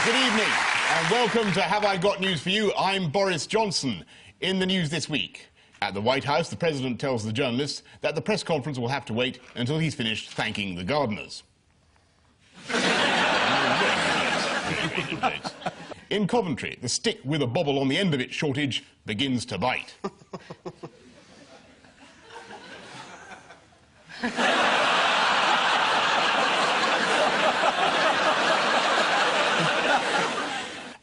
Good evening, and welcome to Have I Got News for You? I'm Boris Johnson. In the news this week, at the White House, the President tells the journalists that the press conference will have to wait until he's finished thanking the gardeners. In Coventry, the stick with a bobble on the end of it shortage begins to bite.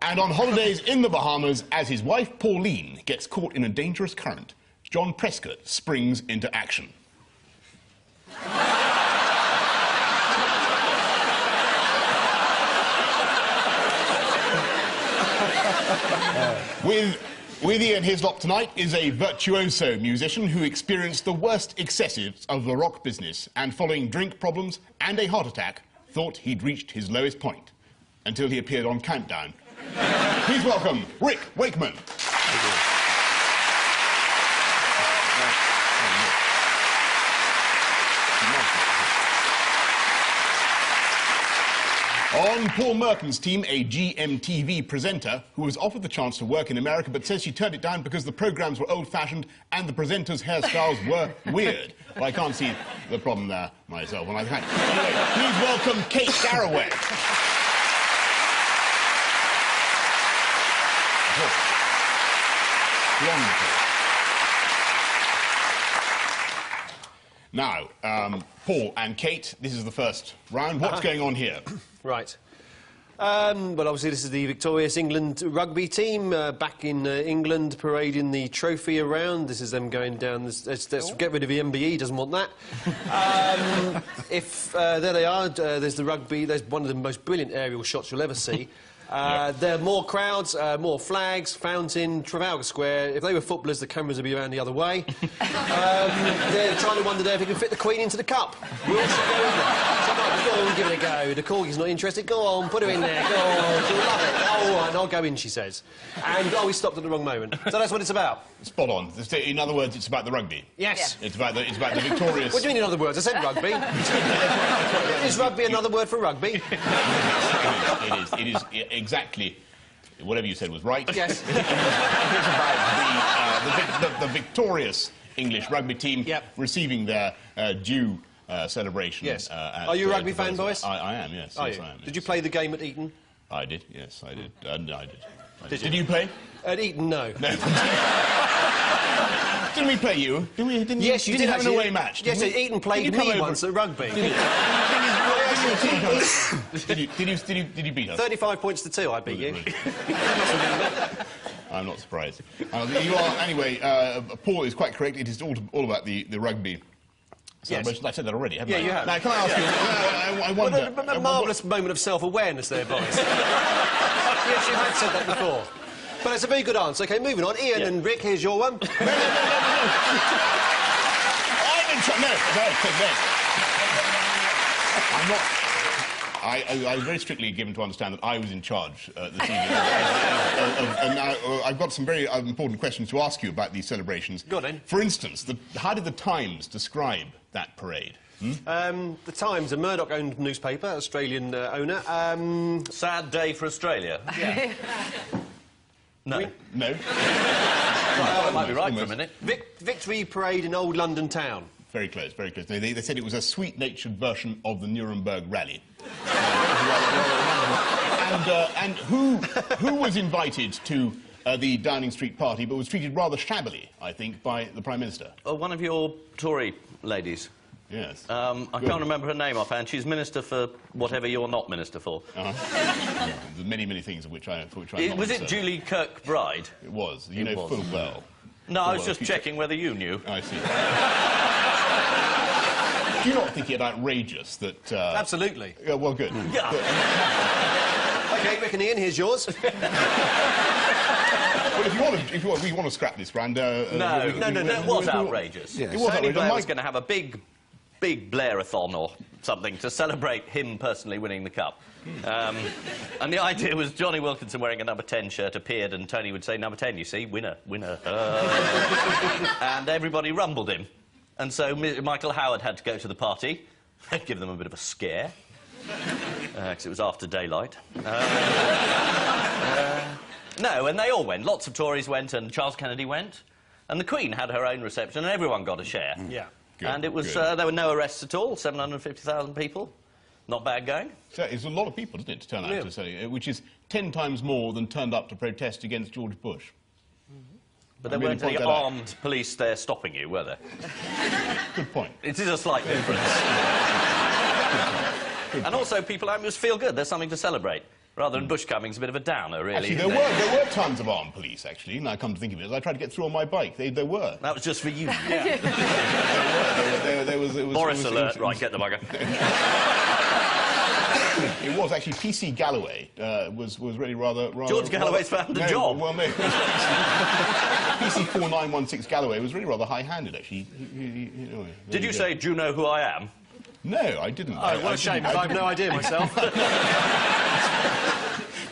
And on holidays in the Bahamas, as his wife Pauline gets caught in a dangerous current, John Prescott springs into action. With Ian Hislop tonight is a virtuoso musician who experienced the worst excessives of the rock business and, following drink problems and a heart attack, thought he'd reached his lowest point until he appeared on Countdown. Please welcome Rick Wakeman. On Paul Merton's team, a GMTV presenter who was offered the chance to work in America but says she turned it down because the programmes were old-fashioned and the presenters' hairstyles were weird. Well, I can't see the problem there myself. Anyway, please welcome Kate Garraway. Now, Paul and Kate, this is the first round. What's going on here? Right. Well, obviously, this is the victorious England rugby team back in England, parading the trophy around. This is them going down. Let's get rid of the MBE, doesn't want that. There they are, there's the rugby. There's one of the most brilliant aerial shots you'll ever see. There are more crowds, more flags, fountain, Trafalgar Square. If they were footballers, the cameras would be around the other way. They're trying to wonder there if they can fit the Queen into the cup. We all should go in there. Somebody, go on, give it a go. The corgi's not interested. Go on, put her in there. Go on, she'll love it. Oh, all right, I'll go in, she says. And, we stopped at the wrong moment. So that's what it's about. Spot on. In other words, it's about the rugby. Yes. Yeah. It's about the victorious... What do you mean in other words? I said rugby. Is rugby another word for rugby? It is exactly whatever you said was right. Yes. It's about the victorious English rugby team receiving their due celebration. Yes. Are you a rugby fan, Boris? I am, yes. Are yes, you? I am, yes. Did you play the game at Eton? I did, yes, I did. No, I did. Did you play? At Eton, no. No. Didn't we play you? Yes, you did have an away match. Yes, Eton played me once at rugby. Did you beat us? 35 points to 2, I beat you. I'm not surprised. You are, anyway, Paul is quite correct. It is all about the rugby celebration. Yes. I've said that already, haven't I? Yeah, you have. Now, can I ask you, I wonder... A marvellous moment of self-awareness there, Boris. Yes, you have said that before. But it's a very good answer. OK, moving on. Ian and Rick, here's your one. I'm in trouble. No. I'm not... I was very strictly given to understand that I was in charge this evening. And now I've got some very important questions to ask you about these celebrations. Go on, then. For instance, how did the Times describe that parade? The Times, a Murdoch-owned newspaper, Australian owner. Sad day for Australia. Yeah. No. No. That might be right for a minute. Victory parade in old London town. Very close, very close. They said it was a sweet-natured version of the Nuremberg Rally. And who was invited to the Downing Street party but was treated rather shabbily, I think, by the Prime Minister? Oh, one of your Tory ladies. Yes. I can't remember her name offhand. She's Minister for whatever you're not Minister for. Yeah, there's many things of which I'm not Was it Julie Kirkbride? It was. You know full well. No, I was just checking whether you knew. I see. Do you not think it outrageous that... Absolutely. Well, good. Yeah. OK, Rick and Ian, here's yours. Well, if you want to scrap this round... No, it was outrageous. Yeah. It was Tony outrageous. Blair was going to have a big Blairathon or something to celebrate him personally winning the cup. And the idea was Johnny Wilkinson wearing a number 10 shirt appeared and Tony would say, number 10, you see, winner, winner. And everybody rumbled him. And so Michael Howard had to go to the party, give them a bit of a scare. because it was after daylight. No, and they all went. Lots of Tories went, and Charles Kennedy went. And the Queen had her own reception, and everyone got a share. Yeah. Good, and it was there were no arrests at all, 750,000 people. Not bad going. So it's a lot of people, isn't it, to turn out to say, which is 10 times more than turned up to protest against George Bush. But there weren't any armed police there stopping you, were there? Good point. It is a slight difference. And also, people just feel good. There's something to celebrate. Rather than Bush coming's a bit of a downer, really. Actually, there were tons of armed police, actually, and I come to think of it. I tried to get through on my bike. There were. That was just for you. Yeah. there was Boris alert. Right, get the bugger. It was actually PC Garraway was really rather... George Galloway's found a job. Well, no. PC 4916 Garraway was really rather high-handed, actually. Did you say, do you know who I am? No, I didn't. Oh, what a shame, I have no idea myself.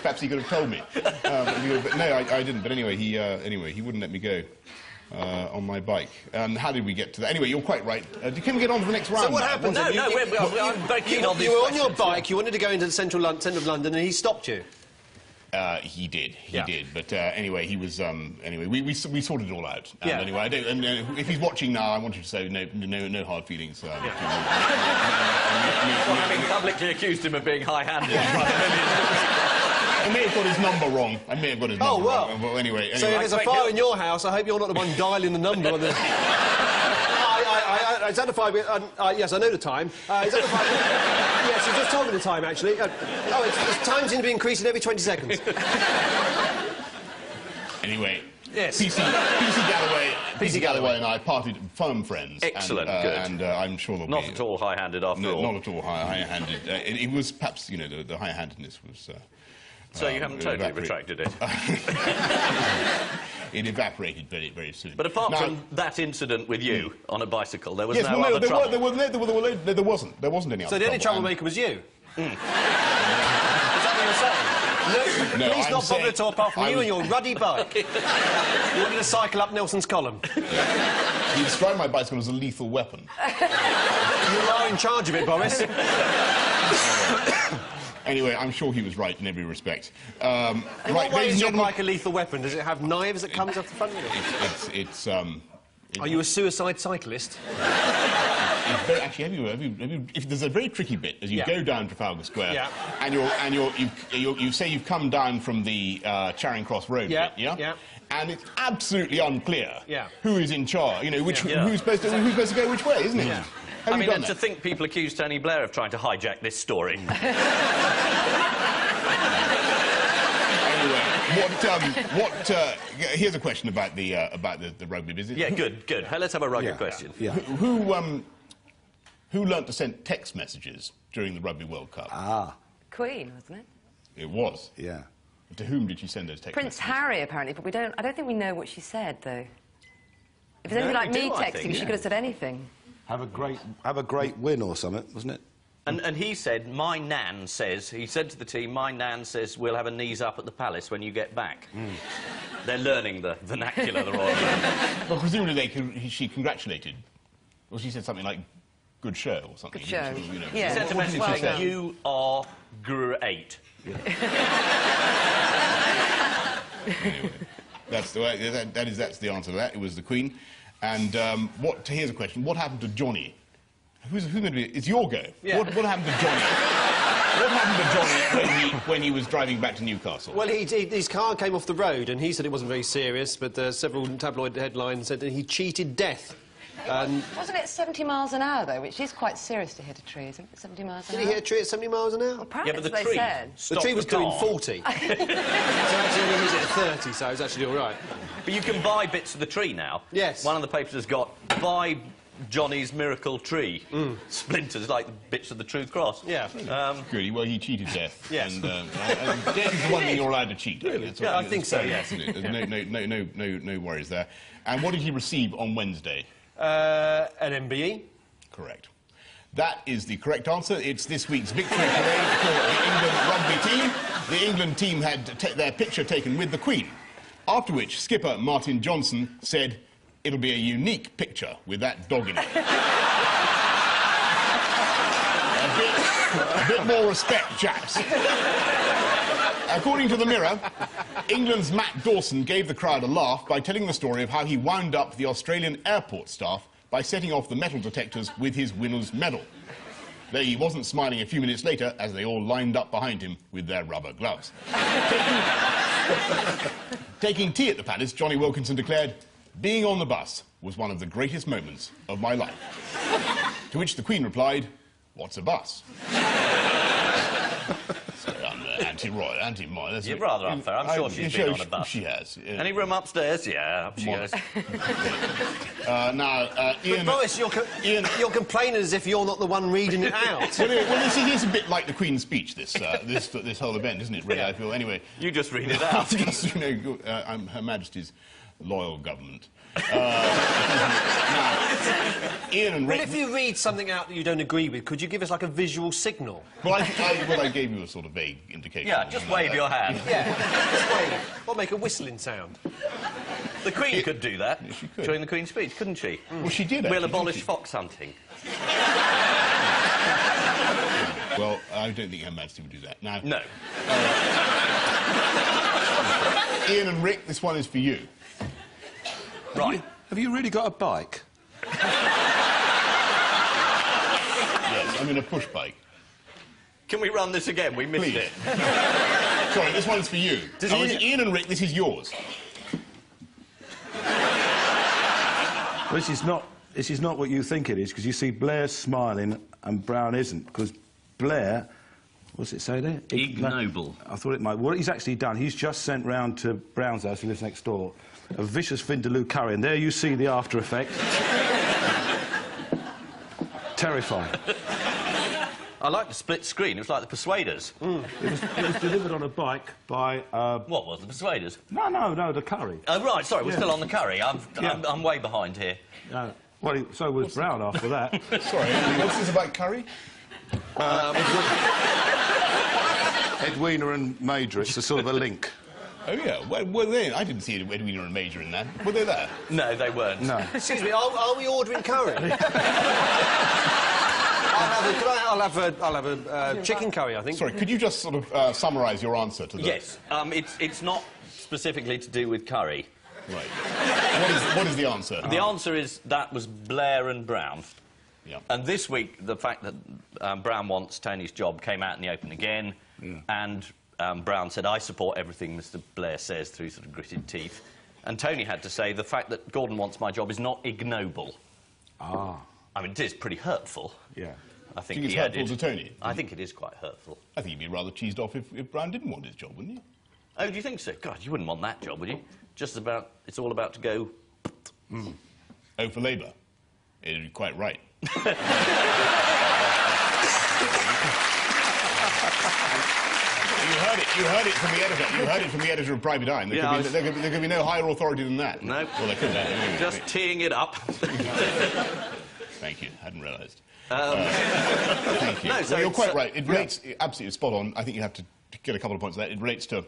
Perhaps he could have told me. But no, I didn't. But anyway, he wouldn't let me go on my bike. And how did we get to that? Anyway, you're quite right. Can we get on to the next round? So what happened? No, I'm very keen on these You were on your questions. bike, you wanted to go into the centre of London, and he stopped you. He did. But anyway, he was. Anyway, we sorted it all out. And Yeah. anyway, I don't. And if he's watching now, I want you to say no hard feelings. Well, having publicly accused him of being high-handed. I may have got his number wrong. Oh, well. wrong. Well, anyway. So if there's a fire in your house, I hope you're not the one dialing the number on the... Is that the fire? Yes, I know the time. Is that the fire? Yes, you just told me the time, actually. It's time's going to be increasing every 20 seconds. Anyway. Yes. PC Garraway and I parted firm friends. Excellent, and, good. And I'm sure there'll Not be... at all high-handed, after all. Not at all high-handed. It was perhaps, the high-handedness was... So you haven't totally retracted it? It evaporated very, very soon. But apart from that incident with you on a bicycle, there was yes, no other trouble? There wasn't any other trouble. So the only troublemaker was you? Is that what you're saying? No, Please not bother at all, apart from you and your ruddy bike. You wanted to cycle up Nelson's Column. He described my bicycle as a lethal weapon. You are in charge of it, Boris. Anyway, I'm sure he was right in every respect. In what way is your bike a lethal weapon? Does it have knives that comes off the front of it? Are you a suicide cyclist? Actually, if there's a very tricky bit as you go down Trafalgar Square, and you say you've come down from the Charing Cross Road bit, and it's absolutely unclear who is in charge. Who's supposed to go which way, isn't it? Yeah. I mean, and to think people accused Tony Blair of trying to hijack this story. Anyway, here's a question about the rugby business. Yeah, good. Let's have a rugby question. Yeah. Who learnt to send text messages during the Rugby World Cup? Queen, wasn't it? It was. Yeah. To whom did she send those text Prince messages? Harry, apparently, but I don't think we know what she said, though. If it's anything like me texting, she could have said anything. Have a great win or something, wasn't it? And he said, my nan says, he said to the team, my nan says we'll have a knees up at the palace when you get back. They're learning the vernacular, the Royal Navy. Well, presumably she congratulated. Well, she said something like, good show or something. Good show. He sent a message saying, you are great. Anyway, that's the answer to that. It was the Queen. And here's a question. What happened to Johnny? Who's going to be... It's your go. Yeah. What happened to Johnny? What happened to Johnny when he was driving back to Newcastle? Well, his car came off the road, and he said it wasn't very serious, but several tabloid headlines said that he cheated death. Wasn't it 70 miles an hour, though, which is quite serious to hit a tree, isn't it? 70 miles an hour? Did he hit a tree at 70 miles an hour? Well, apparently but the that's what they said. The tree was doing 40. So actually he hit it at 30, so it's actually all right. But you can buy bits of the tree now. Yes. One of the papers has got, buy Johnny's miracle tree. Splinters, like the bits of the True Cross. Yeah. Good. Well, he cheated death. Yes. And death is the one thing you're allowed to cheat. Really? Yeah, I think so, yes. There's no worries there. And what did he receive on Wednesday? An MBE. Correct. That is the correct answer. It's this week's victory parade for the England rugby team. The England team had their picture taken with the Queen, after which skipper Martin Johnson said, it'll be a unique picture with that dog in it. A bit more respect, chaps. According to the Mirror, England's Matt Dawson gave the crowd a laugh by telling the story of how he wound up the Australian airport staff by setting off the metal detectors with his winner's medal. Though he wasn't smiling a few minutes later as they all lined up behind him with their rubber gloves. Taking tea at the palace, Johnny Wilkinson declared, "Being on the bus was one of the greatest moments of my life." To which the Queen replied, "What's a bus?" So, anti-royal, anti-royal. You're rather unfair. I'm sure she's been on a bus. She has. Any room upstairs? Yeah, up she goes. Ian... But Boris, you're complaining as if you're not the one reading it out. Well, this is a bit like the Queen's speech, this whole event, isn't it, really, I feel? Anyway... You just read it out. Just, you know, I'm Her Majesty's loyal government. Ian and Rick... Well, if you read something out that you don't agree with, could you give us, like, a visual signal? Well, I gave you a sort of vague indication. Yeah, just wave your hand. Yeah, just wave. Or make a whistling sound. The Queen could do that she could. during the Queen's speech, couldn't she? Well, she did, We'll actually, abolish fox hunting. Well, I don't think Her Majesty would do that. Now... No. Ian and Rick, this one is for you. Right. Have you really got a bike? Yes, I'm in a push bike. Can we run this again? We missed Please. it. Sorry, this one's for you. Ian and Rick, this is yours. This is not what you think it is, because you see Blair's smiling and Brown isn't, because Blair... What's it say there? Ignoble. I thought it might... What he's actually done, he's just sent round to Brown's house, who lives next door, a vicious Vindaloo curry, and there you see the after effect. Terrifying. I like the split screen. It was like the Persuaders. It was delivered on a bike by... What was the Persuaders? No, the curry. Oh, right, sorry, we're Yeah. still on the curry. I'm way behind here. Well, so was Brown after that. Sorry, what's this about curry? Edwina and Major, it's a sort of a link. Oh, yeah. Were they? I didn't see Edwina and Major in that. Were they there? No, they weren't. No. Excuse me, are we ordering curry? I'll have a chicken curry, I think. Sorry, could you just sort of summarise your answer to that? Yes, it's not specifically to do with curry. Right. What is the answer? The answer is that was Blair and Brown. Yeah. And this week, the fact that Brown wants Tony's job came out in the open again, and Brown said, "I support everything Mr. Blair says," through sort of gritted teeth. And Tony had to say, "The fact that Gordon wants my job is not ignoble." Ah. I mean, it is pretty hurtful. Yeah. I think it's he hurtful added... to Tony? I think it is quite hurtful. I think you'd be rather cheesed off if Brown didn't want his job, wouldn't you? Oh, do you think so? God, you wouldn't want that job, would you? It's all about to go... Oh, for Labour. It'd be quite right. You heard it from the editor. You heard it from the editor of Private Eye. There could be no higher authority than that. No. Well, there could be. Just teeing it up. Thank you. Hadn't realised. Thank you. No, so well, you're quite right. It relates absolutely spot on. I think you have to get a couple of points of that. It relates to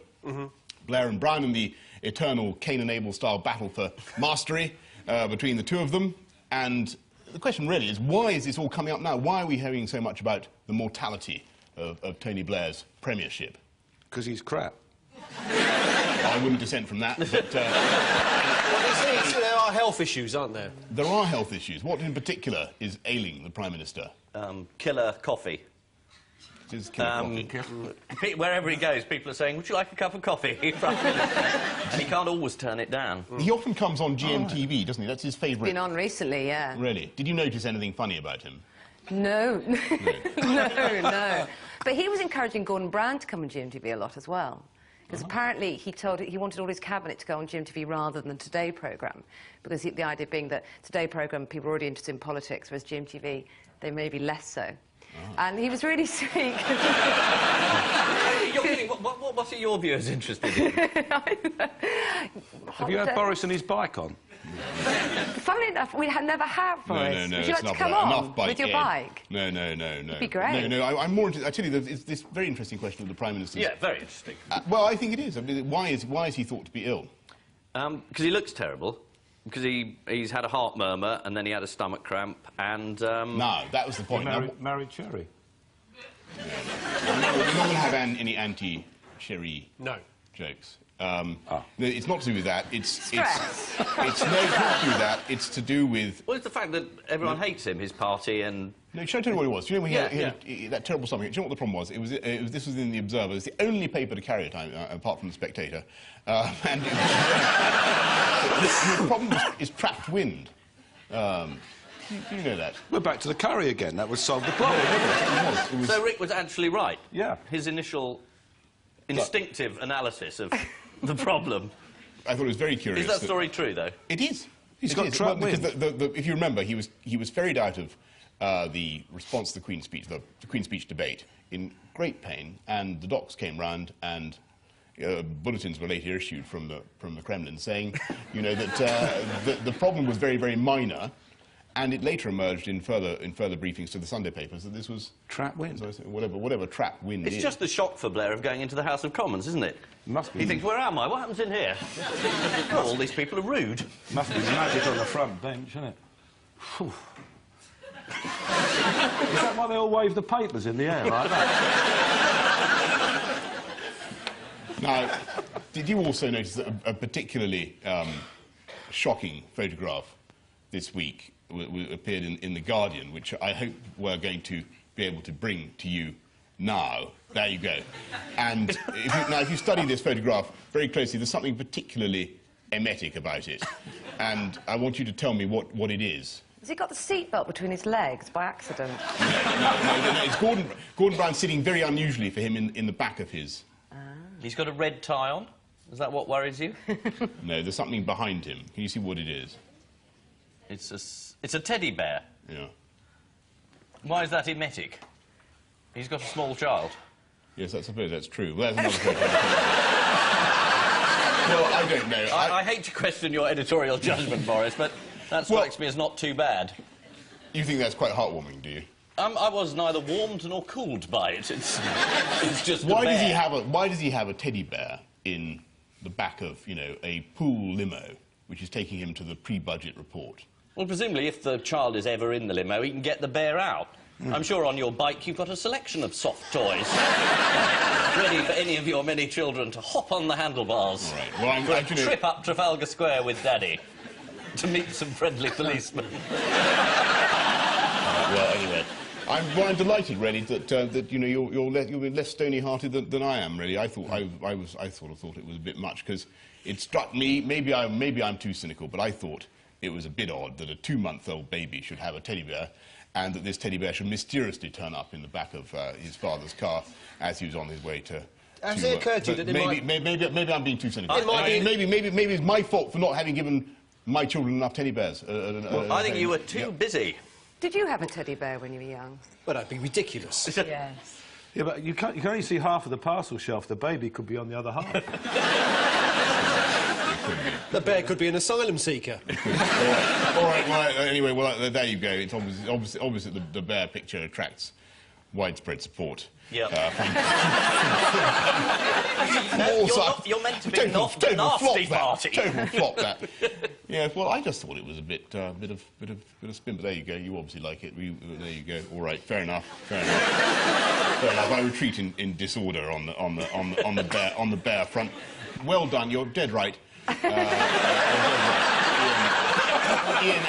Blair and Brown and the eternal Cain and Abel style battle for mastery between the two of them. And the question really is, why is this all coming up now? Why are we hearing so much about the mortality of Tony Blair's premiership? Because he's crap. I wouldn't dissent from that, but... Well, there are health issues, aren't there? There are health issues. What in particular is ailing the Prime Minister? Killer coffee. It is killer coffee. Wherever he goes, people are saying, "Would you like a cup of coffee?" And he can't always turn it down. He often comes on GMTV, doesn't he? That's his favourite... Been on recently, yeah. Really? Did you notice anything funny about him? No. No. But he was encouraging Gordon Brown to come on GMTV a lot as well. Because apparently he wanted all his cabinet to go on GMTV rather than the Today programme. Because the idea being that Today programme, people are already interested in politics, whereas GMTV, they may be less so. And he was really sweet. What are your viewers interested in? Have you had Boris and his bike on? Funnily enough, we never have, Boris. No, Would you like to come on with your bike? No. It'd be great. No, I'm more interested... I tell you, it's this very interesting question of the Prime Minister's... Yeah, very interesting. Well, I think it is. I mean, why is he thought to be ill? Because he looks terrible. Because he's had a heart murmur, and then he had a stomach cramp, and... No, that was the point. Married Cherry. We're not going to have any anti-Cherry jokes. No, it's not to do with that. It's no, it's not to do with that. It's to do with... Well, it's the fact that everyone hates him, his party, and... No, shall I tell you what it was? Do you know when he had that terrible stomach? Do you know what the problem was? This was in the Observer. It's the only paper to carry it, apart from the Spectator. And the problem is trapped wind. Do you know that? We're back to the curry again. That would solve the problem, wouldn't it? So Rick was actually right. Yeah. His initial instinctive analysis of the problem. I thought it was very curious. Is that story true, though? It is. He's got trapped wind. Because if you remember, he was ferried out of the response to the Queen's Speech, the Queen's Speech debate, in great pain, and the docs came round and bulletins were later issued from the Kremlin saying, you know, that the problem was very, very minor, and it later emerged in further briefings to the Sunday papers that this was trap wind. Whatever trap wind is. It's just the shock for Blair of going into the House of Commons, isn't it? Must be. He thinks, where am I? What happens in here? Oh, all these people are rude. Must be magic on the front bench, isn't it? Whew. Is that why they all wave the papers in the air like that? Now, did you also notice that a particularly shocking photograph this week appeared in The Guardian, which I hope we're going to be able to bring to you now? There you go. And if you study this photograph very closely, there's something particularly emetic about it. And I want you to tell me what it is. Has he got the seatbelt between his legs by accident? No, it's Gordon Brown sitting very unusually for him in the back of his... He's got a red tie on. Is that what worries you? No, there's something behind him. Can you see what it is? It's a teddy bear. Yeah. Why is that emetic? He's got a small child. Yes, I suppose that's true. Well, that's another photograph. Well, I don't know. I hate to question your editorial judgment, Boris, but that strikes me as not too bad. You think that's quite heartwarming, do you? I was neither warmed nor cooled by it. It's just why does he have a teddy bear in the back of, you know, a pool limo, which is taking him to the pre-budget report? Well, presumably, if the child is ever in the limo, he can get the bear out. I'm sure on your bike you've got a selection of soft toys ready for any of your many children to hop on the handlebars. Right. Well, for a trip up Trafalgar Square with Daddy to meet some friendly policemen. Well, anyway, I'm delighted, really, that you know you're less stony-hearted than I am. Really, I sort of thought it was a bit much, because it struck me. Maybe I'm too cynical, but I thought it was a bit odd that a 2-month-old baby should have a teddy bear, and that this teddy bear should mysteriously turn up in the back of his father's car as he was on his way to. Has it occurred to you that maybe I'm being too cynical. Maybe it's my fault for not having given my children enough teddy bears. I think you were too busy. Did you have a teddy bear when you were young? Well, that'd be ridiculous. Yes. Yeah, but you can only see half of the parcel shelf. The baby could be on the other half. The bear could be an asylum seeker. All right, well, anyway, well, there you go. It's obvious that the bear picture attracts widespread support. Yeah. You're meant to be not the nasty party. Total flop, that. Yeah, well, I just thought it was a bit of spin, but there you go. You obviously like it. There you go. All right, fair enough. Fair enough. I retreat in disorder on the bear front. Well done. You're dead right. Ian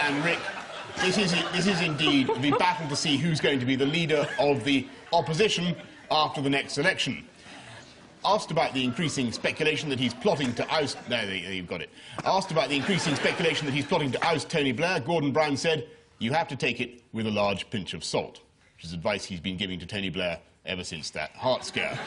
and Rick. This is indeed the battle to see who's going to be the leader of the opposition after the next election. Asked about the increasing speculation that he's plotting to oust... No, you've got it. Asked about the increasing speculation that he's plotting to oust Tony Blair, Gordon Brown said, you have to take it with a large pinch of salt, which is advice he's been giving to Tony Blair ever since that heart scare.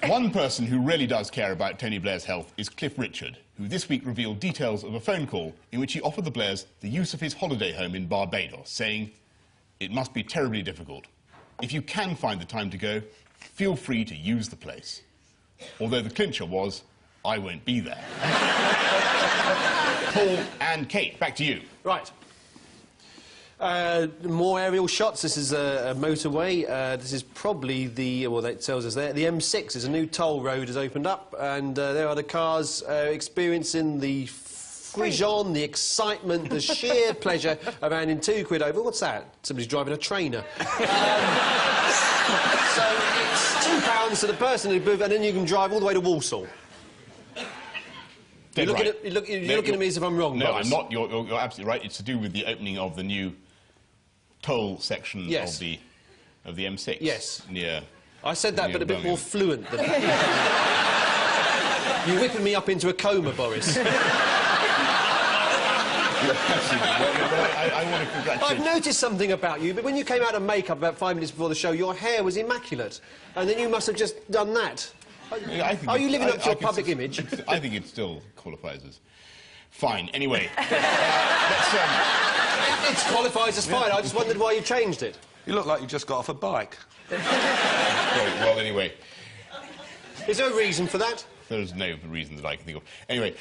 One person who really does care about Tony Blair's health is Cliff Richard, who this week revealed details of a phone call in which he offered the Blairs the use of his holiday home in Barbados, saying, it must be terribly difficult. If you can find the time to go, feel free to use the place. Although the clincher was, I won't be there. Paul and Kate, back to you. Right. More aerial shots. This is a motorway. This is probably the... Well, that tells us there. The M6 is a new toll road has opened up, and there are the cars experiencing the frisson, the excitement, the sheer pleasure of handing £2 over. What's that? Somebody's driving a trainer. So it's £2 to the person who moved, and then you can drive all the way to Walsall. You're looking at me as if I'm wrong, No, Boris. I'm not. You're absolutely right. It's to do with the opening of the new toll section Yes. of the M6. Yes. Near. I said that, near but a bit Birmingham. more fluent than that. You're whipping me up into a coma, Boris. I want to congratulate. I've noticed something about you, but when you came out of makeup about 5 minutes before the show, your hair was immaculate. And then you must have just done that. Are you living up to your public image? I think it still qualifies as fine. Anyway, let's... It qualifies as fine. I just wondered why you changed it. You look like you just got off a bike. well, anyway, Is there a reason for that? there's no reason that I can think of. Anyway,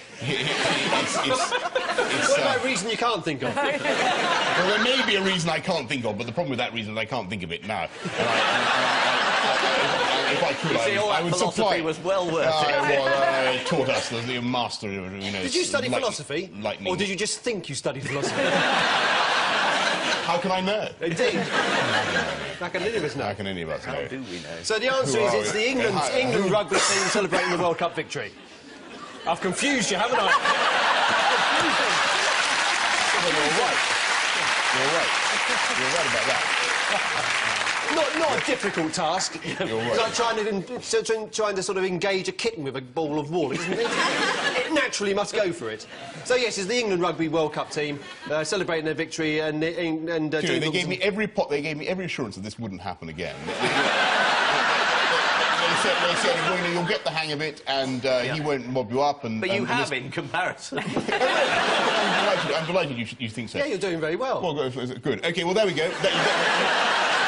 What about a reason you can't think of? well, there may be a reason I can't think of, but the problem with that reason is I can't think of it now. If I could, You see, all I that would philosophy supply... was well worth it. Well, taught us, the master, you know... Did you study philosophy? Lightning. Or did you just think you studied philosophy? How can I know? Indeed. How can any of us know? How can any of us know? How do we know? So the answer Who is are it's we? the England rugby team celebrating the World Cup victory. I've confused you, haven't I? Well, you're right. You're right. You're right about that. Not a difficult task. You're right. It's like trying to sort of engage a kitten with a ball of wool. It naturally must go for it. So yes, it's the England Rugby World Cup team celebrating their victory and They gave me every assurance that this wouldn't happen again. They said, well, you'll get the hang of it, and he won't mob you up. But you have, in comparison. I'm delighted you think so. Yeah, you're doing very well. Well, good. OK, well, there we go.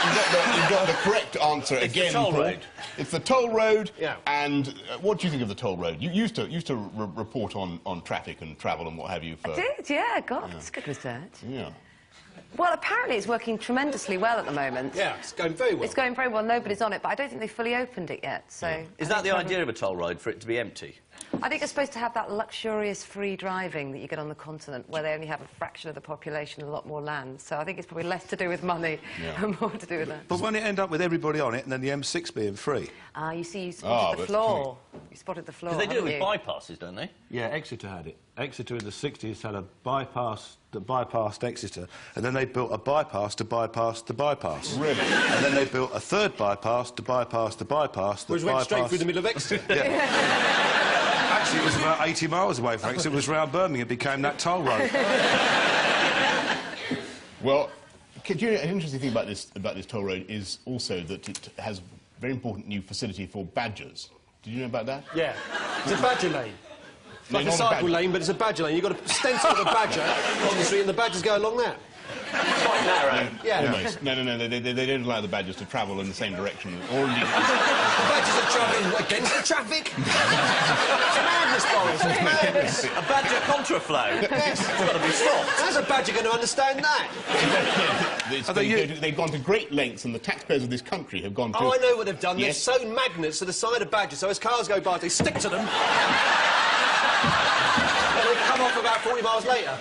You've got the correct answer again. It's the toll road. It's the toll road. Yeah. And what do you think of the toll road? You used to report on traffic and travel and what have you. For... I did, yeah, God, that's good research. Yeah. Well, apparently it's working tremendously well at the moment. Yeah, it's going very well. It's going very well, nobody's on it, but I don't think they've fully opened it yet, so... Yeah. Is that the idea of a toll road, for it to be empty? I think it's supposed to have that luxurious free driving that you get on the continent, where they only have a fraction of the population and a lot more land. So I think it's probably less to do with money and more to do with that. But when it end up with everybody on it and then the M6 being free... Ah, you see, you spotted the flaw. You spotted the flaw, Because they do it with haven't you? bypasses, don't they? Yeah, Exeter had it. Exeter in the 60s had a bypass that bypassed Exeter, and then they built a bypass to bypass the bypass. Really? And then they built a third bypass to bypass the bypass. Which went straight through the middle of Exeter. Actually, it was about 80 miles away from Exeter. It was round Birmingham. It became that toll road. Well, an interesting thing about this toll road is also that it has a very important new facility for badgers. Did you know about that? Yeah. It's a badger lane. It's like No, a not a cycle badger. lane, but it's a badger lane. You've got a stencil of a badger on the street, and the badgers go along that. Quite narrow. Yeah. Almost. No, they don't allow the badgers to travel in the same direction. Or indeed... The badgers are travelling against the traffic. It's madness, Boris. It's madness. A badger contraflow. It's got to be stopped. How's a badger going to understand that? They've gone to great lengths, and the taxpayers of this country have gone to... Oh, I know what they've done. Yes. They've sewn magnets to the side of badgers, so as cars go by, they stick to them. And they come off about 40 miles later.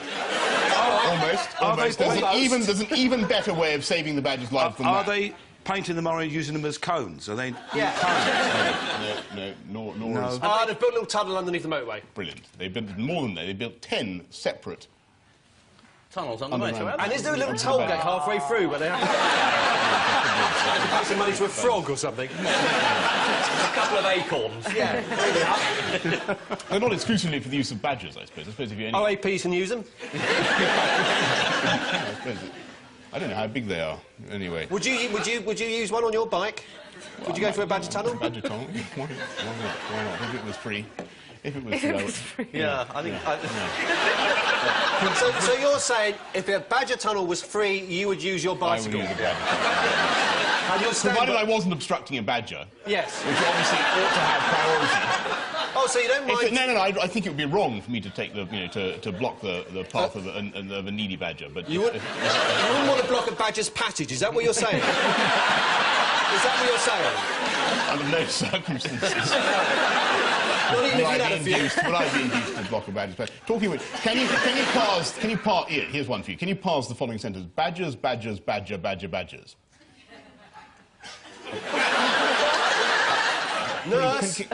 Almost. There's an even better way of saving the badger's life than Are that. they painting them orange using them as cones? Are they... Yeah. No. They've built a little tunnel underneath the motorway. Brilliant. They built more than that. They built 10 separate... Tunnels on the Underground. motorway. And is there a little toll gate halfway through where they have to pay some money to a frog or something? A couple of acorns. Yeah. They're not exclusively for the use of badgers, I suppose. I suppose if you... OAPs can use them. I don't know how big they are. Anyway. Would you use one on your bike? Would you go for a badger tunnel? Badger tunnel? Why not? If it was free. If it was free. Yeah, I think... So you're saying if a badger tunnel was free, you would use your I would bicycle? use a badger tunnel. And you'll stand Provided by- I wasn't obstructing a badger, Yes. which obviously ought to have priority. Oh, so you don't mind... No, I think it would be wrong for me to take the, to block the path of a needy badger, but... You wouldn't want to block a badger's passage, is that what you're saying? Is that what you're saying? Under no circumstances. Not even if you'd had a few. Would I be induced to block a badger's passage? Talking of which, can you parse... Here's one for you. Can you parse the following sentence? Badgers, badgers, badger, badger, badgers. Nurse! It's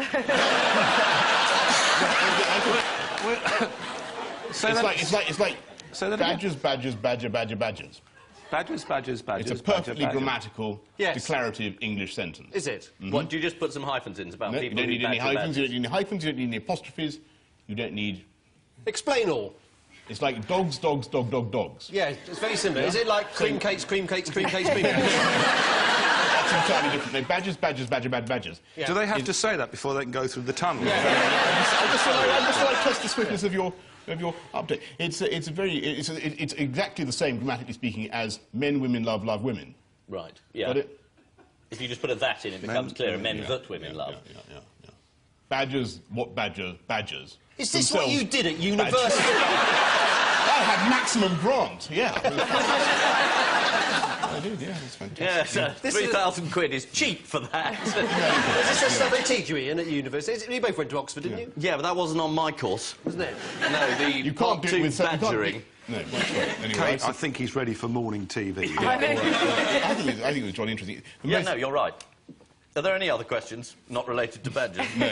like badgers, badgers, badger, badger, badgers. Badgers, badgers, badgers. It's a perfectly badger. grammatical, declarative English sentence. Is it? What, do you just put some hyphens in? It's about No, people you don't who need any badger hyphens, you badgers. don't need any hyphens, you don't need any apostrophes, you don't need... Explain all. It's like dogs, dogs, dog, dog, dogs. Yeah, it's very simple. Is it like cream cakes, cream cakes, cream cakes, cream cakes? That's entirely different. No, badgers, badgers, badger, bad badgers. Yeah. Do they have to say that before they can go through the tunnel? I just want to test the swiftness of your update. It's exactly the same, grammatically speaking, as men, women, love, love, women. Right, yeah. Got it? If you just put a that in, it becomes clearer. Men that women love. Yeah. Badgers, what badger, badgers. Is this what you did at university? I had maximum grant, yeah. I did, yeah, that's fantastic. Yes, 3,000 quid is cheap for that. Is this the stuff they teach you, Ian, at university? You both went to Oxford, didn't you? Yeah, but that wasn't on my course. Wasn't it? No, the You can't part do it two with... badgering. No, well, anyway, Kate, I think he's ready for morning TV. I think it was jolly interesting. Yeah, no, you're right. Are there any other questions not related to badgers? No.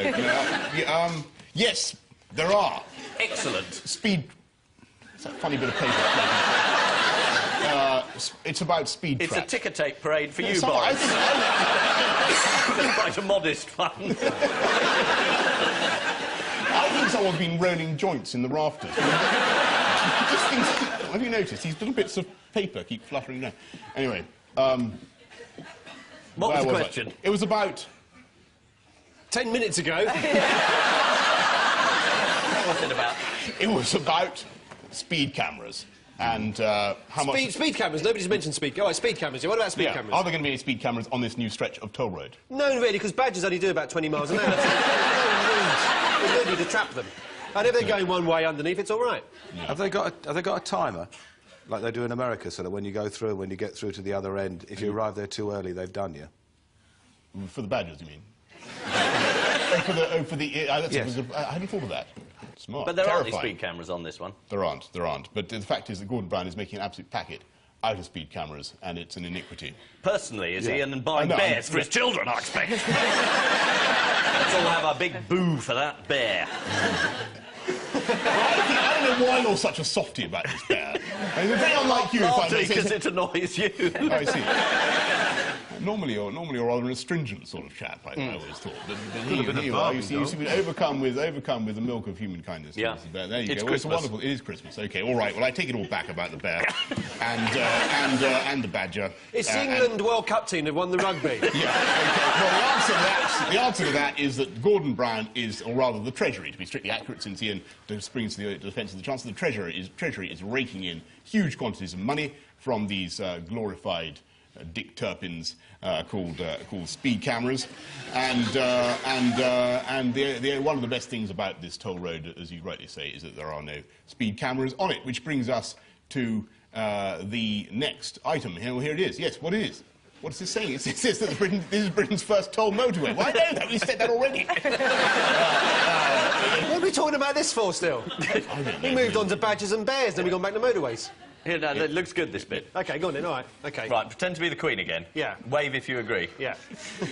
Yes, there are. Excellent. Speed... It's a funny bit of paper. It's about speed It's trap. a ticker tape parade for you, So, Boris. I It's quite a modest one. think someone's been rolling joints in the rafters. Have you noticed? These little bits of paper keep fluttering down. Anyway, What was the where question? It was about... 10 minutes ago. What was it about? It was about speed cameras and how much... Speed cameras. Nobody's mentioned speed... Oh, speed cameras. Yeah, what about speed cameras? Are there going to be any speed cameras on this new stretch of toll road? No, really, because badgers only do about 20 miles an hour. There's no need to trap them. And if they're going one way underneath, it's all right. Yeah. Have they got a timer, like they do in America, so that when you go through, when you get through to the other end, if you arrive there too early, they've done you? For the badgers, you mean? Yes. I hadn't thought of that. Smart. But there aren't any Terrifying. speed cameras on this one. There aren't. But the fact is that Gordon Brown is making an absolute packet out of speed cameras, and it's an iniquity. Personally, is he? Yeah. And buying I know, bears for his children, I expect. Let's all have a big boo for that bear. I don't know why you're such a softie about this bear. I mean, it's very unlike you. Because it annoys you. Oh, I see. Normally you're rather an astringent sort of chap, I always thought. But here you are, you seem to be overcome with the milk of human kindness. Yeah. There you It's go. Well, it's Christmas. wonderful. It is Christmas. OK, all right. Well, I take it all back about the bear and the badger. It's England World Cup team that won the rugby. Yeah, okay. Well, the answer to that is that Gordon Brown is, or rather the Treasury, to be strictly accurate, since Ian springs to the defence of the Chancellor, the Treasury is raking in huge quantities of money from these glorified Dick Turpins called speed cameras, and one of the best things about this toll road, as you rightly say, is that there are no speed cameras on it, which brings us to the next item. Here it is. Yes, what it is? What is this saying? It says that this is Britain's first toll motorway. Well, I know that. We said that already. What are we talking about this for still? We moved on to badgers and bears, then we gone back to motorways. Here, no, it looks good, this bit. OK, go on then, all right. OK. Right, pretend to be the Queen again. Yeah. Wave if you agree. Yeah.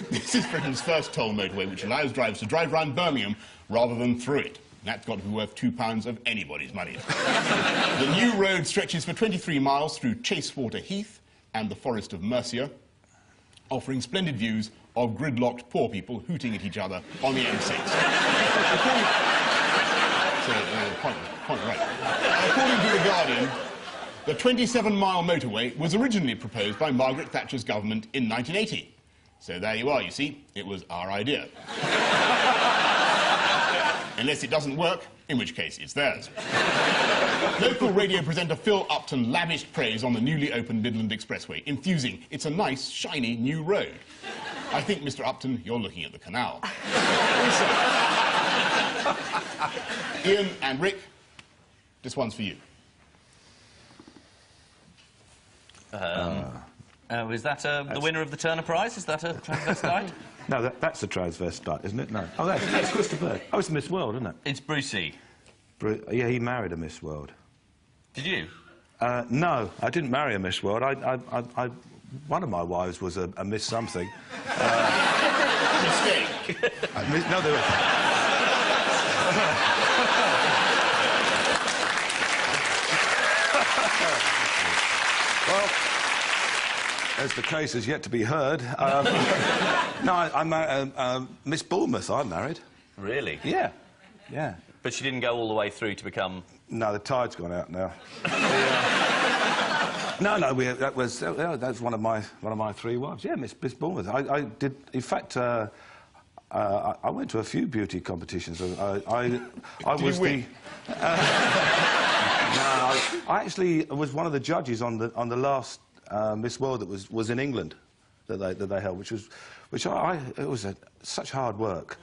This is Britain's first toll motorway, which allows drivers to drive around Birmingham rather than through it. That's got to be worth £2 of anybody's money. The new road stretches for 23 miles through Chasewater Heath and the Forest of Mercia, offering splendid views of gridlocked poor people hooting at each other on the M6. Point right. According to The Guardian, the 27-mile motorway was originally proposed by Margaret Thatcher's government in 1980. So there you are, you see. It was our idea. Unless it doesn't work, in which case it's theirs. Local radio presenter Phil Upton lavished praise on the newly opened Midland Expressway, enthusing, "It's a nice, shiny new road." I think, Mr. Upton, you're looking at the canal. Ian and Rick, this one's for you. Is that the winner of the Turner Prize? Is that a transvestite? No, that's a transvestite, isn't it? No. Oh, that's Christopher. Oh, it's Miss World, isn't it? It's Brucey. Yeah, he married a Miss World. Did you? No, I didn't marry a Miss World. One of my wives was a Miss something. Mistake. No, there was... Well, as the case has yet to be heard, no, I Miss Bournemouth I married. Really? Yeah, yeah. But she didn't go all the way through to become... No, the tide's gone out now. No, that was one of my three wives. Yeah, Miss Bournemouth. I did, in fact, I went to a few beauty competitions. I was win? No, I actually was one of the judges on the last Miss World that was in England that they held, which it was such hard work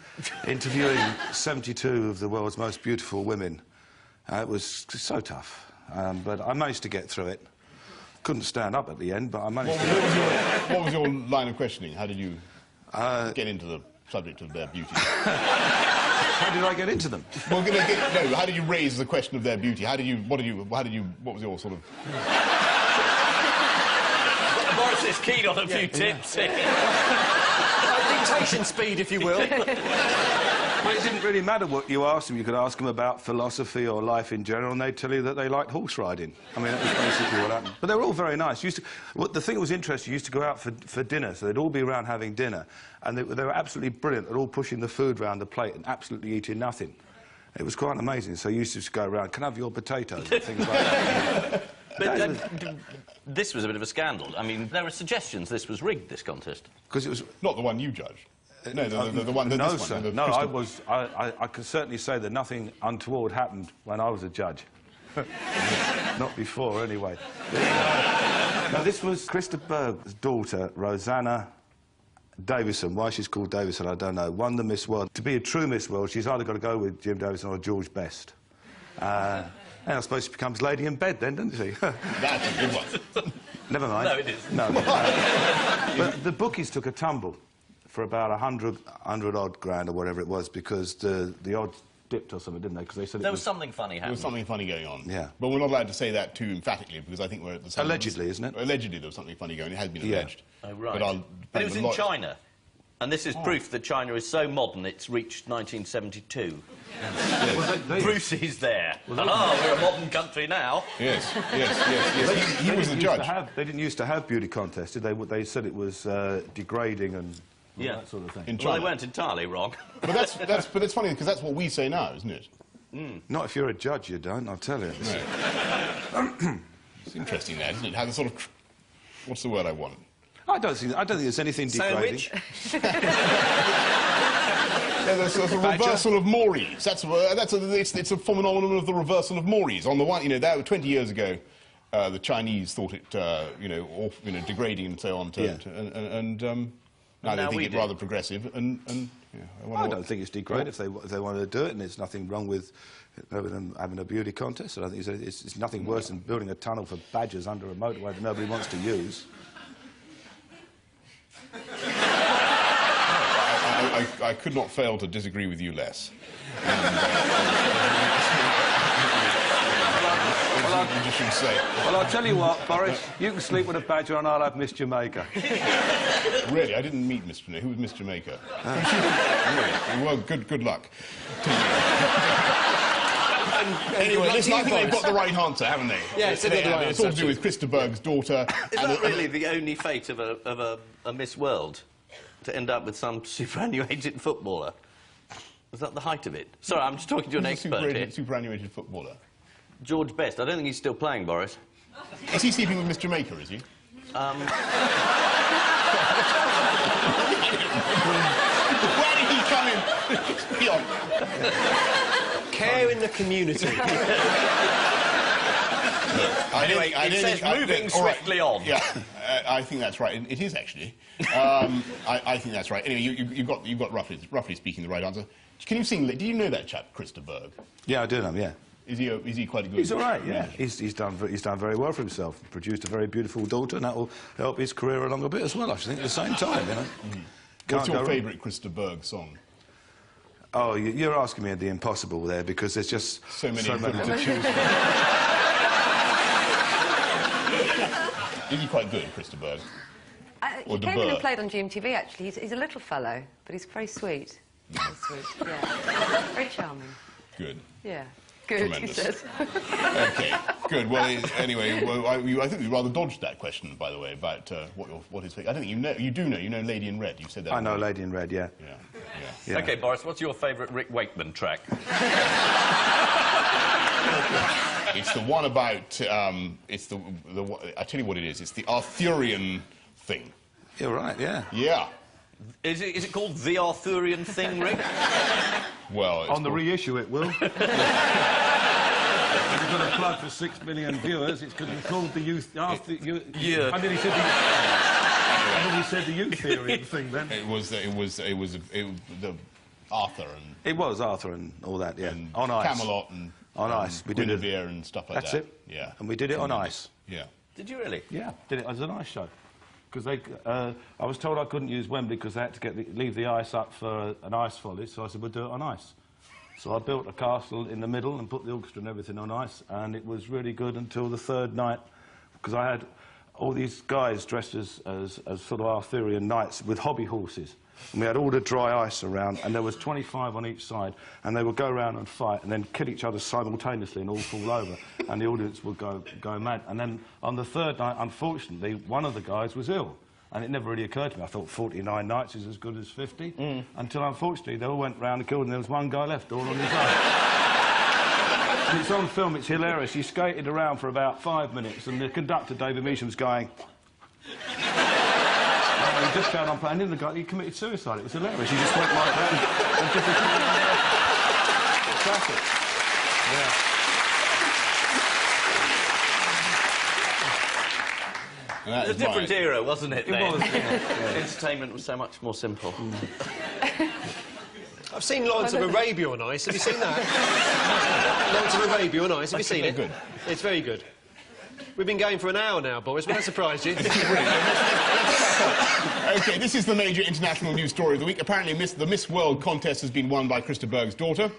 interviewing 72 of the world's most beautiful women. It was so tough, but I managed to get through it. Couldn't stand up at the end, but I managed to... What was your line of questioning? How did you get into the subject of their beauty? How did I get into them? Well, no, how did you raise the question of their beauty? What was your sort of... Boris is keen on a few tips. Dictation speed, if you will. Well, it didn't really matter what you asked them. You could ask them about philosophy or life in general, and they'd tell you that they liked horse riding. I mean, that was basically what happened. But they were all very nice. The thing that was interesting, you used to go out for dinner, so they'd all be around having dinner, and they were absolutely brilliant. They're all pushing the food round the plate and absolutely eating nothing. It was quite amazing. So you used to just go around, can I have your potatoes, and things like that. But this was a bit of a scandal. I mean, there were suggestions this was rigged, this contest. Because it was... Not the one you judged. No, the one... No, sir. No, I can certainly say that nothing untoward happened when I was a judge. Not before, anyway. Now, this was Christa Berg's daughter, Rosanna Davison. Why she's called Davison, I don't know. Won the Miss World. To be a true Miss World, she's either got to go with Jim Davison or George Best. And I suppose she becomes lady in bed then, doesn't she? That's a good one. Never mind. No, it is. No. But the bookies took a tumble for about 100-odd grand or whatever it was, because the odds dipped or something, didn't they? Because they said there was something funny happening. There was something funny going on. Yeah. But we're not allowed to say that too emphatically, because I think we're at the same... Allegedly, isn't it? Allegedly there was something funny going on. It has been alleged. Oh, right. But it was in China. And this is proof that China is so modern it's reached 1972. Brucey's there. We're a modern country now. Yes. He was the judge. They didn't used to have beauty contests, did they? They said it was degrading and that sort of thing. Well, they weren't entirely wrong. But it's funny, because that's what we say now, isn't it? Not if you're a judge, you don't, I'll tell you. No. It's interesting, that, isn't it? How the sort of... What's the word I want? I don't think there's anything degrading. Sandwich? There's a reversal of mores. It's a phenomenon of the reversal of mores. On the one, that 20 years ago, the Chinese thought it, degrading and so on. Now they think it's rather progressive. I don't think it's degrading if they wanted to do it, and there's nothing wrong with them having a beauty contest. I don't think it's nothing worse than building a tunnel for badgers under a motorway that nobody wants to use. I could not fail to disagree with you less. Well, I'll tell you what, Boris, you can sleep with a badger and I'll have Miss Jamaica. Really? I didn't meet Miss Jamaica. Who was Miss Jamaica? Really? Well, good luck to you. Anyway, listen, I think they've got the right answer, haven't they? Yeah, it's all to do with Christa Berg's daughter. Is that really the only fate of a Miss World? To end up with some superannuated footballer? Was that the height of it? Sorry, I'm just talking to an expert here. Superannuated footballer. George Best. I don't think he's still playing, Boris. Is he sleeping with Miss Jamaica, is he? Where did he come in? Be on. Care in the community. Anyway, it says moving swiftly on. Yeah, I think that's right. It is, actually. I think that's right. Anyway, you've got roughly speaking, the right answer. Can you sing? Do you know that chap, Christa Berg? Yeah, I do know him, yeah. Is he quite a good? He's all right, yeah. He's done very well for himself. Produced a very beautiful daughter, and that will help his career along a bit as well, I think, at the same time, you know. What's your favourite Christa Berg song? Oh, you're asking me the impossible there, because there's just so many to choose from. Is he quite good, Christa Berg? He came in and played on GMTV, actually. He's a little fellow, but he's very sweet. Very sweet, yeah. Very charming. Good. Yeah. Good, Tremendous. he says. OK, good. Well, anyway, I think we rather dodged that question, by the way, about what his... I don't think you know. You do know. You know Lady in Red. You said that. I know Lady in Red, yeah. Yeah. OK, Boris, what's your favourite Rick Wakeman track? It's the one about... it's I tell you what it is. It's the Arthurian thing. You're right, yeah. Yeah. Is it called The Arthurian Thing, Rick? Well, on the reissue, it will. If you've got a plug for 6 million viewers, it's going to be called the Youth... Yeah. And then he said the Youth Theory thing, then. It was the Arthur and... It was Arthur and all that, yeah. And on ice. Camelot and... On ice. We did it. Guinevere and stuff like That's that. it. Yeah. And we did it on ice. Yeah. Did you really? Yeah, did it as an ice show. Because I was told I couldn't use Wembley because they had to leave the ice up for an ice folly, so I said, we'll do it on ice. So I built a castle in the middle and put the orchestra and everything on ice, and it was really good until the third night, because I had all these guys dressed as sort of Arthurian knights with hobby horses. And we had all the dry ice around, and there was 25 on each side, and they would go around and fight and then kill each other simultaneously and all fall over, and the audience would go mad. And then on the third night, unfortunately, one of the guys was ill, and it never really occurred to me. I thought 49 nights is as good as 50, until unfortunately they all went round and killed, and there was one guy left all on his own. And it's on film, it's hilarious. He skated around for about 5 minutes, and the conductor, David Measham, was going... He just found on playing, and the guy, he committed suicide. It was hilarious. He just went like that and disappeared. Classic. Yeah. It was a different era, wasn't it, then? It was, yeah. Entertainment was so much more simple. I've seen Lawrence of Arabia on ice. Have you seen that? Lawrence of Arabia on ice. Have you seen it? Good. It's very good. We've been going for an hour now, Boris. Will that surprise you? OK, this is the major international news story of the week. Apparently, the Miss World contest has been won by Christa Berg's daughter.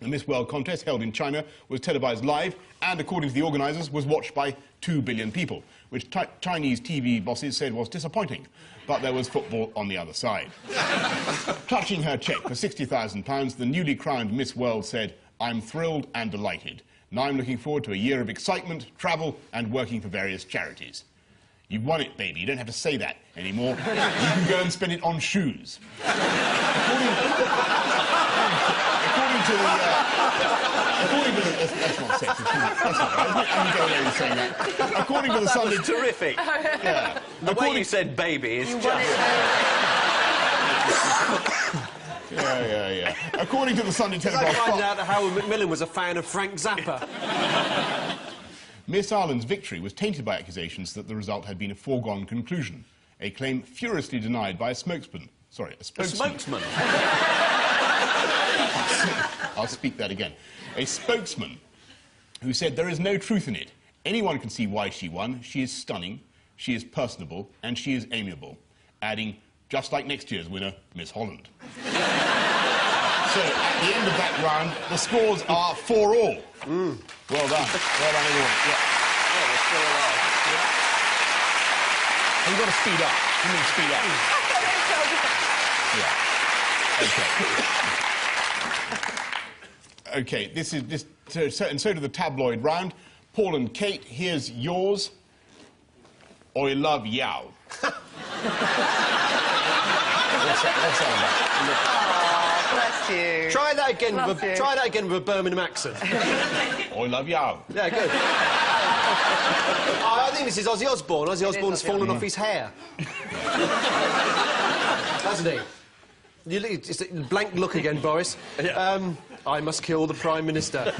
The Miss World contest, held in China, was televised live and, according to the organisers, was watched by 2 billion people, which Chinese TV bosses said was disappointing. But there was football on the other side. Clutching her cheque for £60,000, the newly crowned Miss World said, "I'm thrilled and delighted. Now I'm looking forward to a year of excitement, travel and working for various charities." You've won it, baby. You don't have to say that anymore. You can go and spend it on shoes. According to the... That's not sexist. That's not right, isn't it? I'm going over saying that. According to the Sunday... Terrific. Yeah. The way you said baby is just... Yeah. According to the Sunday Telegraph... I found out that Howard Macmillan was a fan of Frank Zappa. Miss Ireland's victory was tainted by accusations that the result had been a foregone conclusion, a claim furiously denied by a spokesman. Sorry, a spokesman. A spokesman? I'll speak that again. A spokesman who said there is no truth in it. Anyone can see why she won. She is stunning, she is personable, and she is amiable. Adding, just like next year's winner, Miss Holland. So, at the end of that round, the scores are 4-all. Well done. Well done, everyone. Yeah. Oh, we're still alive. Yeah. You've got to speed up. You need to speed up. Yeah. OK, this is... and so to the tabloid round. Paul and Kate, here's yours. I love yow. What's that about? Bless you. Try that again with a Birmingham accent. I love yow. Yeah, good. I think this is Ozzy Osbourne. Ozzy Osbourne's fallen off his hair. Hasn't he? You look, just a blank look again, Boris. Yeah. I must kill the Prime Minister.